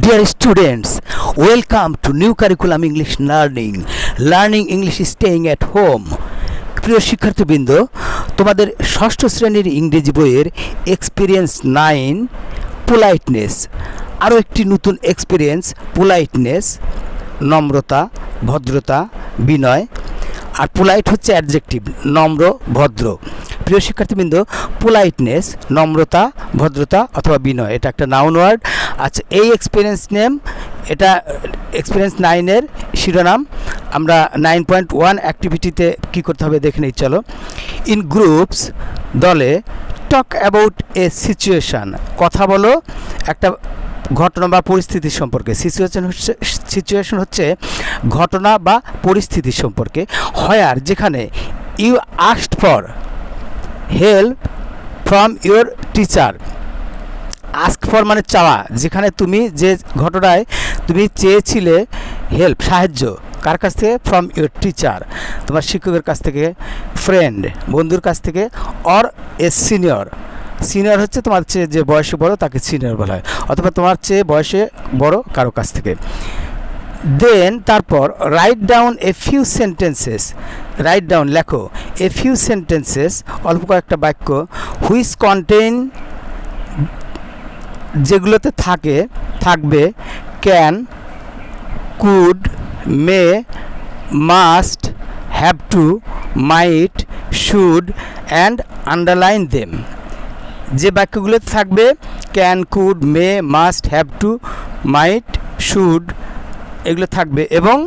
Dear students, welcome to new curriculum English learning. Learning English is staying at home. প্রিয় শিক্ষার্থীবৃন্দ, তোমাদের ষষ্ঠ শ্রেণীর ইংরেজি বইয়ের এক্সপিরিয়েন্স 9 পোলাইটনেস, আরও একটি নতুন এক্সপিরিয়েন্স পোলাইটনেস, নম্রতা, ভদ্রতা, বিনয়। আর পোলাইট হচ্ছে অ্যাডজেক্টিভ, নম্র, ভদ্র। প্রিয় শিক্ষার্থীবৃন্দ, পোলাইটনেস, নম্রতা, ভদ্রতা অথবা বিনয়, এটা একটা নাউন ওয়ার্ড। আচ্ছা, এই এক্সপিরিয়েন্স নেম, এটা এক্সপিরিয়েন্স 9-এর শিরোনাম। আমরা 9.1 অ্যাক্টিভিটিতে কী করতে হবে দেখে নিই, চলো। ইন গ্রুপস, দলে, টক অ্যাবাউট এ সিচুয়েশান, কথা বলো একটা ঘটনা বা পরিস্থিতি সম্পর্কে। সিচুয়েশন হচ্ছে ঘটনা বা পরিস্থিতি সম্পর্কে। হয়ার, যেখানে you asked for help from your teacher. Ask for মানে চাওয়া, যেখানে তুমি যে ঘটনায় তুমি চেয়েছিলে হেল্প, সাহায্য, কার কাছ থেকে? ফ্রম ইউর টিচার, তোমার শিক্ষকের কাছ থেকে, ফ্রেন্ড, বন্ধুর কাছ থেকে, অর এ সিনিয়র। সিনিয়র হচ্ছে তোমার চেয়ে যে বয়সে বড় তাকে সিনিয়র বলা হয়, অথবা তোমার চেয়ে বয়সে বড় কারো কাছ থেকে। দেন তারপর right down a few sentences, write down লেখো, এ ফিউ সেন্টেন্সেস অল্প কয়েকটা বাক্য, হুইচ কন্টেইন যেগুলোতে থাকবে can, could, may, must, have to, might, should and underline them. যে বাক্যগুলোতে থাকবে can, could, may, must, have to, might, should, এগুলো থাকবে, এবং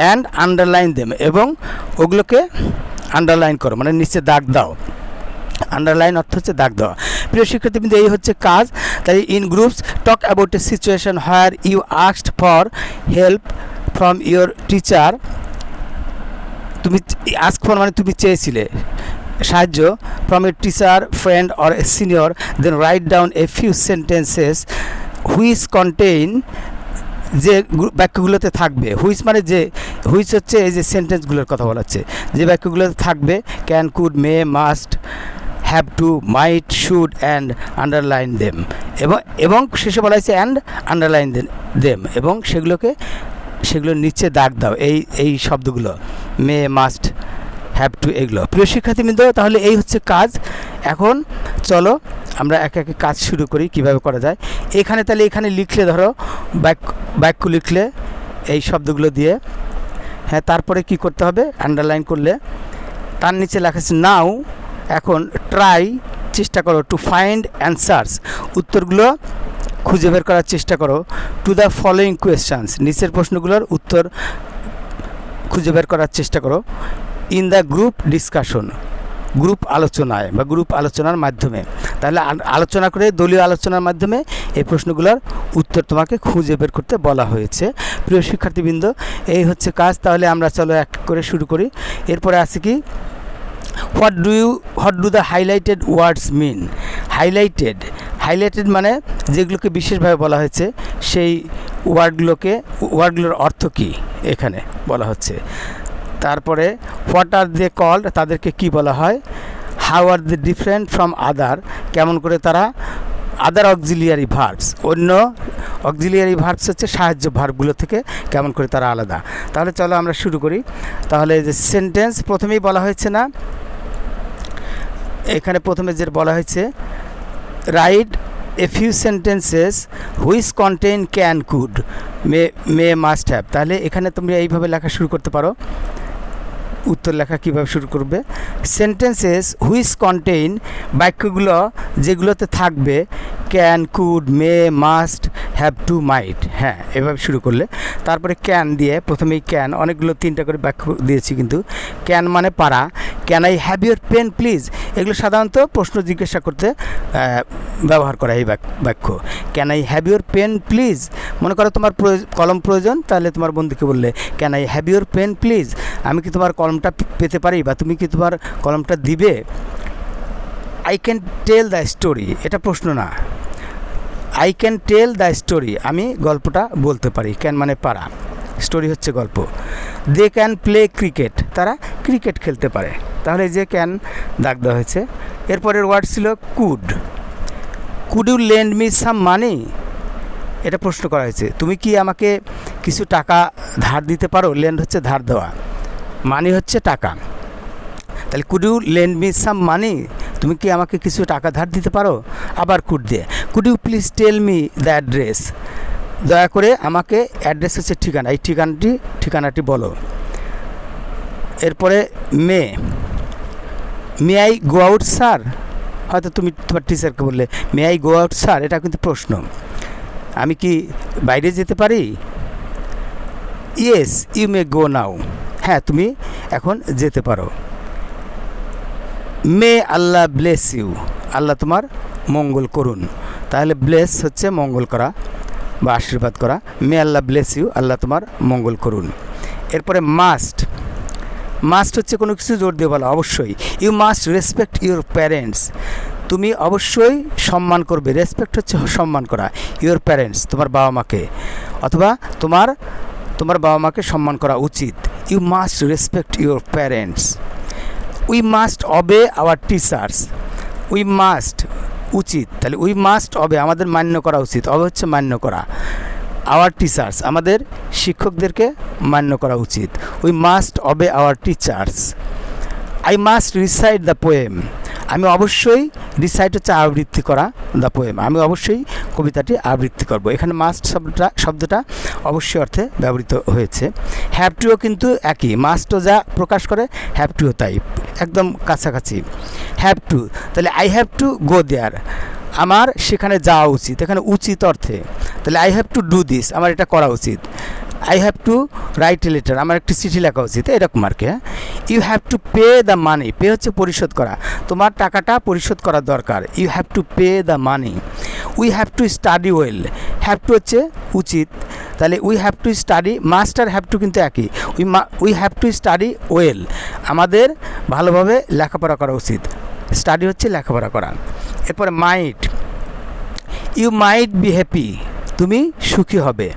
অ্যান্ড আন্ডারলাইন দেম, এবং ওগুলোকে আন্ডারলাইন করো, মানে নিচে দাগ দাও। আন্ডারলাইন অর্থ হচ্ছে দাগ দেওয়া। প্রিয় শিক্ষার্থীবৃন্দ, এই হচ্ছে কাজ। তাই in groups talk about a situation where you asked for help from your teacher. তুমি আস্ক ফর মানে তুমি চেয়েছিলে সাহায্য, from a teacher, friend or a senior. Then write down a few sentences which contain, যে বাক্যগুলোতে থাকবে, which মানে যে, হুইচ হচ্ছে এই যে সেন্টেন্সগুলোর কথা বলা হচ্ছে, যে বাক্যগুলোতে থাকবে can, could, may, must, have to, might, should and underline them, এবং শেষে বলা হয়েছে অ্যান্ড আন্ডারলাইন দেম, এবং সেগুলোর নিচে দাগ দাও, এই শব্দগুলো, মে, মাস্ট, হ্যাভ টু, এগুলো। প্রিয় শিক্ষার্থীবৃন্দ, তাহলে এই হচ্ছে কাজ। এখন চলো আমরা একে একে কাজ শুরু করি, কিভাবে করা যায়। এখানে লিখলে, ধরো বাক্য লিখলে এই শব্দগুলো দিয়ে, হ্যাঁ, তারপরে কি করতে হবে? আন্ডারলাইন করলে তার নিচে লেখা আছে নাও। এখন ট্রাই, চেষ্টা করো, টু ফাইন্ড অ্যান্সার্স, উত্তরগুলো খুঁজে বের করার চেষ্টা করো। টু দ্য ফলোয়িং কোয়েশ্চানস, নিচের প্রশ্নগুলোর উত্তর খুঁজে বের করার চেষ্টা করো। In the group discussion, group আলোচনায় বা গ্রুপ আলোচনার মাধ্যমে, তাহলে আলোচনা করে, দলীয় আলোচনার মাধ্যমে এই প্রশ্নগুলোর উত্তর তোমাকে খুঁজে বের করতে বলা হয়েছে। প্রিয় শিক্ষার্থীবৃন্দ, এই হচ্ছে কাজ। তাহলে আমরা চলো এক করে শুরু করি। এরপরে আছে কি, what do the highlighted words mean. Highlighted মানে যেগুলোকে বিশেষভাবে বলা হয়েছে, সেই ওয়ার্ডগুলোর অর্থ কী এখানে বলা হচ্ছে। তারপরে হোয়াট আর দে কল্ড, তাদেরকে কি বলা হয়। How are they different from other, কেমন করে তারা, আদার অক্সিলিয়ারি ভার্বস, অন্য অক্সিলিয়ারি ভার্বস হচ্ছে সাহায্য ভার্বগুলো থেকে কেমন করে তারা আলাদা। তাহলে চলো আমরা শুরু করি। তাহলে যে সেন্টেন্স প্রথমেই বলা হয়েছে না, এখানে প্রথমে যে বলা হয়েছে write a few sentences which contain can, could, may, must, have. তাহলে এখানে তুমি এইভাবে লেখা শুরু করতে পারো। উত্তর লেখা কীভাবে শুরু করবে? সেন্টেন্সেস হুইচ কন্টেইন, বাক্যগুলো যেগুলোতে থাকবে can, could, may, must, have to, might, হ্যাঁ, এভাবে শুরু করলে। তারপরে ক্যান দিয়ে, প্রথমেই ক্যান, অনেকগুলো 3টা করে বাক্য দিয়েছি, কিন্তু ক্যান মানে পারা। Can I have your pen please, এগুলো সাধারণত প্রশ্ন জিজ্ঞাসা করতে ব্যবহার করা এই বাক্য। Can I have your pen please, মনে করো তোমার কলম প্রয়োজন, তাহলে তোমার বন্ধুকে বললে can I have your pen please, আমি কি তোমার কলমটা পেতে পারি, বা তুমি কি তোমার কলমটা দিবে। I can tell the story, এটা প্রশ্ন না। I can tell the story, আমি গল্পটা বলতে পারি। ক্যান মানে পারা, স্টোরি হচ্ছে গল্প। দে ক্যান প্লে ক্রিকেট, তারা ক্রিকেট খেলতে পারে। তাহলে যে ক্যান দাগ দেওয়া হয়েছে। এরপরের ওয়ার্ড ছিল could. Could you lend me some money, এটা প্রশ্ন করা হয়েছে। তুমি কি আমাকে কিছু টাকা ধার দিতে পারো? লেন্ড হচ্ছে ধার দেওয়া, মানি হচ্ছে টাকা। তাহলে could you lend me some money, তুমি কি আমাকে কিছু টাকা ধার দিতে পারো? আবার কুড দিয়ে, could you please tell me the address, দয়া করে আমাকে, অ্যাড্রেস হচ্ছে ঠিকানা, এই ঠিকানাটি বলো। এরপরে may I go out sir, হয়তো তুমি তোমার টিচারকে বললে may I go out sir, এটা কিন্তু প্রশ্ন, আমি কি বাইরে যেতে পারি? ইয়েস ইউ মে গো নাও, হ্যাঁ তুমি এখন যেতে পারো। মে আল্লাহ ব্লেস ইউ, আল্লাহ তোমার মঙ্গল করুন, তাহলে ব্লেস হচ্ছে মঙ্গল করা বা আশীর্বাদ করা। মে আল্লাহ ব্লেস ইউ, আল্লাহ তোমার মঙ্গল করুন। এরপরে মাস্ট হচ্ছে কোনো কিছু জোর দিয়ে বলা, অবশ্যই। You must respect your parents, তুমি অবশ্যই সম্মান করবে। রেসপেক্ট হচ্ছে সম্মান করা। ইউর প্যারেন্টস, তোমার বাবা মাকে, অথবা তোমার বাবা মাকে সম্মান করা উচিত। You must respect your parents. We must obey our teachers, we must উচিত, তাহলে উই মাস্ট অবে আমাদের মান্য করা উচিত, অবে হচ্ছে মান্য করা। আওয়ার টিচার্স আমাদের শিক্ষকদেরকে মান্য করা উচিত। We must obey our teachers. I must recite the poem, আমি অবশ্যই, রিসাইট হচ্ছে আবৃত্তি করা, দ্য পোয়েম আমি অবশ্যই কবিতাটি আবৃত্তি করব। এখানে মাস্ট শব্দটা অবশ্যই অর্থে ব্যবহৃত হয়েছে। হ্যাভ টুও কিন্তু একই, মাস্টও যা প্রকাশ করে হ্যাভ টুও তাই, একদম কাছাকাছি। হ্যাভ টু, তাহলে I have to go there, আমার সেখানে যাওয়া উচিত, এখানে উচিত অর্থে। তাহলে I have to do this, আমার এটা করা উচিত। I have to write a letter, আমার একটি চিঠি লেখা উচিত, এরকম আর কি। You have to pay the money, pay হচ্ছে পরিশোধ করা, তোমার টাকাটা পরিশোধ করা দরকার। You have to pay the money. We have to study well, have to হচ্ছে উচিত, তাহলে we have to study, must আর হ্যাভ টু কিন্তু একই। We have to study well, আমাদের ভালোভাবে লেখাপড়া করা উচিত। স্টাডি হচ্ছে লেখাপড়া করা। এরপরে মাইট, ইউ মাইট বি হ্যাপি, তুমি সুখী হবে।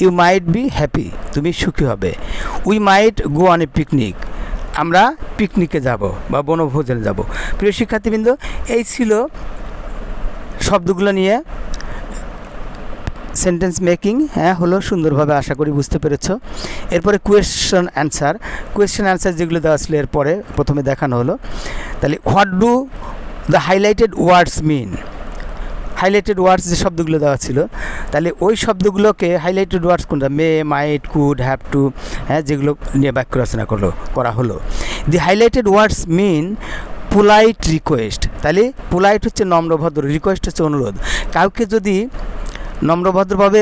ইউ মাইট বি হ্যাপি, তুমি সুখী হবে। We might go on a picnic, আমরা পিকনিকে যাব বা বনভোজনে যাব। প্রিয় শিক্ষার্থীবৃন্দ, এই ছিল শব্দগুলো নিয়ে সেন্টেন্স মেকিং। হ্যাঁ হলো সুন্দরভাবে, আশা করি বুঝতে পেরেছ। এরপরে কোয়েশ্চন অ্যান্সার যেগুলো দেওয়া ছিল এরপরে প্রথমে দেখানো হলো। তাহলে what do the highlighted words mean, highlighted words যে শব্দগুলো দেওয়া ছিল, তাহলে ওই শব্দগুলোকে হাইলাইটেড ওয়ার্ডস কোনটা? মে, মাইট, কুড, হ্যাভ টু, হ্যাঁ যেগুলো নিয়ে বাক্য রচনা করা হলো। দি highlighted words mean polite request, তাহলে পোলাইট হচ্ছে নম্রভদ্র, রিকোয়েস্ট হচ্ছে অনুরোধ। কাউকে যদি নম্রভদ্রভাবে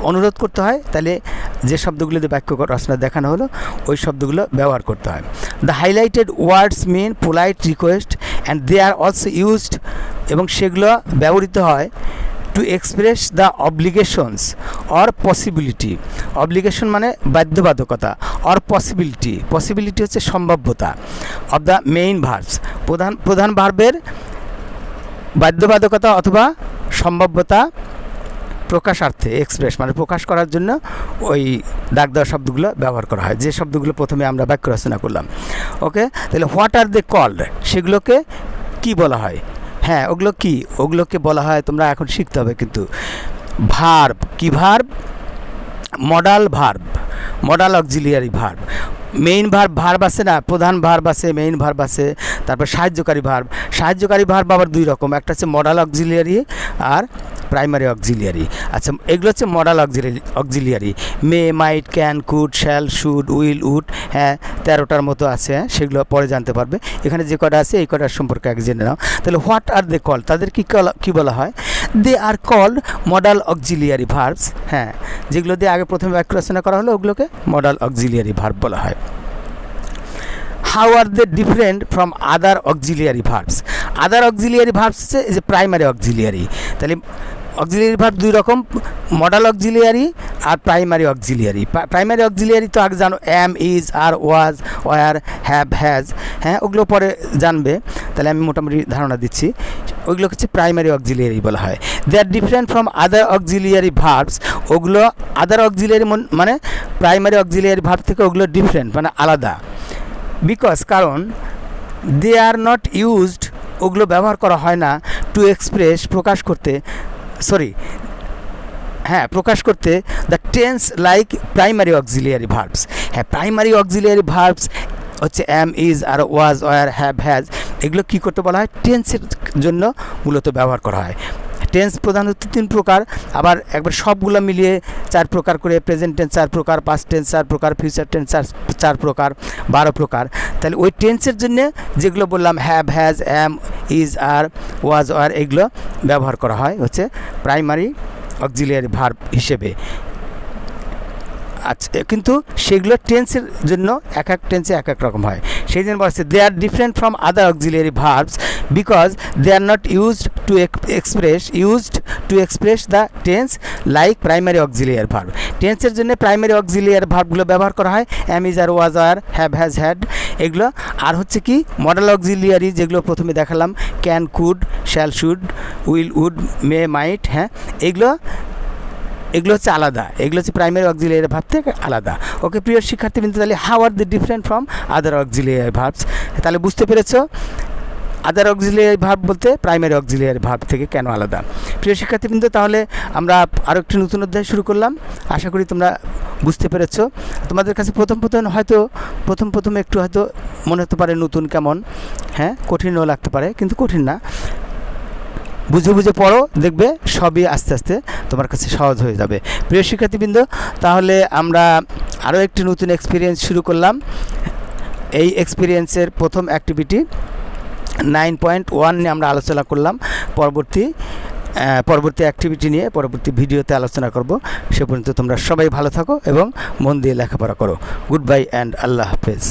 অনুরোধ করতে হয়, তাহলে যে শব্দগুলো দিয়ে বাক্য রচনা দেখানো হলো ওই শব্দগুলো ব্যবহার করতে হয়। The highlighted words mean polite request and they are also used, এবং সেগুলো ব্যবহৃত হয় to express the obligations or possibility. Obligation মানে বাধ্যবাধকতা, অর পসিবিলিটি হচ্ছে সম্ভাব্যতা, অব দ্য মেইন ভার্বস, প্রধান ভার্বের বাধ্যবাধকতা অথবা সম্ভাব্যতা প্রকাশার্থে, এক্সপ্রেস মানে প্রকাশ করার জন্য ওই দাগ দেওয়া শব্দগুলো ব্যবহার করা হয়, যে শব্দগুলো প্রথমে আমরা বাক্য রচনা করলাম। ওকে, তাহলে হোয়াট আর দে কল্ড, সেগুলোকে কি বলা হয়? হ্যাঁ ওগুলোকে বলা হয়, তোমরা এখন শিখতে হবে কিন্তু, ভার্ব। কি verb? Modal auxiliary verb. Main verb আছে না, প্রধান ভার্ব আছে, মেইন ভার্ব আছে, তারপর সাহায্যকারী ভার্ব আবার দুই রকম, একটা হচ্ছে মডাল অক্সিলিয়ারি আর প্রাইমারি অক্সিলিয়ারি। আচ্ছা, এগুলো হচ্ছে modal auxiliary. May, might, can, could, shall, should, will, would, হ্যাঁ 13টার মতো আছে, সেগুলো পরে জানতে পারবে। এখানে যে কটা আছে এই কটার সম্পর্কে আগে জেনে নাও। তাহলে হোয়াট আর দে কল্ড, তাদের কি বলা হয়? They are called modal auxiliary verbs. হ্যাঁ, যেগুলো দিয়ে আগে প্রথমে বাক্য রচনা করা হলো ওগুলোকে মডাল অক্সিলিয়ারি ভার্ব বলা হয়। How are they different from other auxiliary verbs? Other auxiliary verbs হচ্ছে এই যে প্রাইমারি অক্সিলিয়ারি। তাহলে অক্সিলিয়ারি ভার্ব দুই রকম, মডাল অক্সিলিয়ারি আর প্রাইমারি অক্সিলিয়ারি। প্রাইমারি অক্সিলিয়ারি তো আগে জানো, am, is, are, was, were, have, has, হ্যাঁ ওগুলো পরে জানবে, তাহলে আমি মোটামুটি ধারণা দিচ্ছি। ওইগুলো হচ্ছে প্রাইমারি অক্সিলিয়ারি বলা হয়। They are different from other auxiliary verbs, ওগুলো আদার অক্সিলিয়ারি মানে প্রাইমারি অক্সিলিয়ারি ভার্ব থেকে ওগুলো ডিফারেন্ট মানে আলাদা। বিকজ কারণ দে আর নট ইউজড, ওগুলো ব্যবহার করা হয় না টু এক্সপ্রেস প্রকাশ করতে, হ্যাঁ প্রকাশ করতে the tense like primary auxiliary verbs. হ্যাঁ প্রাইমারি অক্সিলিয়ারি ভার্বস হচ্ছে am, is, are was, were, have, has, এগুলো কী করতে বলা হয়, টেন্সের জন্য মূলত ব্যবহার করা হয়। টেন্স প্রধানত 3 প্রকার, আবার একবার সবগুলো মিলিয়ে 4 প্রকার করে, প্রেজেন্ট টেন্স 4 প্রকার, পাস্ট টেন্স 4 প্রকার, ফিউচার টেন্স 4 প্রকার, 12 প্রকার। তাহলে ওই টেন্সের জন্য যেগুলো বললাম have, has, am, is, are, was, were, এগুলো ব্যবহার করা হয় হচ্ছে প্রাইমারি অক্সিলিয়ারি ভার্ব হিসেবে। আচ্ছা কিন্তু সেগুলো টেন্সের জন্য এক এক টেন্সে এক এক রকম হয়। সেই জন্য বলছে they are different from other auxiliary verbs because they are not used to express the tense like primary auxiliary verb. টেন্সের জন্য প্রাইমারি অক্সিলিয়ারি ভার্বগুলো ব্যবহার করা হয়, am, is, are, was, are, have, has, had এগুলো। আর হচ্ছে কি মডেল অক্সিলিয়ারি যেগুলো প্রথমে দেখালাম, can, could, shall, should, will, would, may, might, হ্যাঁ এগুলো হচ্ছে আলাদা, এগুলো হচ্ছে প্রাইমারি অক্সিলিয়ারি ভার্ব থেকে আলাদা। ওকে প্রিয় শিক্ষার্থীবৃন্দ, তাহলে how are the different from other auxiliary verbs, তাহলে বুঝতে পেরেছো আদার অক্সিলিয়ারি ভার্ব বলতে প্রাইমারি অক্সিলিয়ারি ভার্ব থেকে কেন আলাদা। প্রিয় শিক্ষার্থীবৃন্দ, তাহলে আমরা আরও একটি নতুন অধ্যায় শুরু করলাম, আশা করি তোমরা বুঝতে পেরেছো। তোমাদের কাছে প্রথম একটু হয়তো মনে হতে পারে নতুন কেমন, হ্যাঁ কঠিনও লাগতে পারে, কিন্তু কঠিন না, বুঝে বুঝে পড়ো, দেখবে সবই আস্তে আস্তে তোমার কাছে সহজ হয়ে যাবে। প্রিয় শিক্ষার্থীবৃন্দ, তাহলে আমরা আরও একটি নতুন এক্সপিরিয়েন্স শুরু করলাম। এই এক্সপিরিয়েন্সের প্রথম অ্যাক্টিভিটি 9.1 নিয়ে আমরা আলোচনা করলাম। পরবর্তী অ্যাক্টিভিটি নিয়ে পরবর্তী ভিডিওতে আলোচনা করব। সে পর্যন্ত তোমরা সবাই ভালো থাকো এবং মন দিয়ে লেখাপড়া করো। গুড বাই অ্যান্ড আল্লাহ হাফেজ।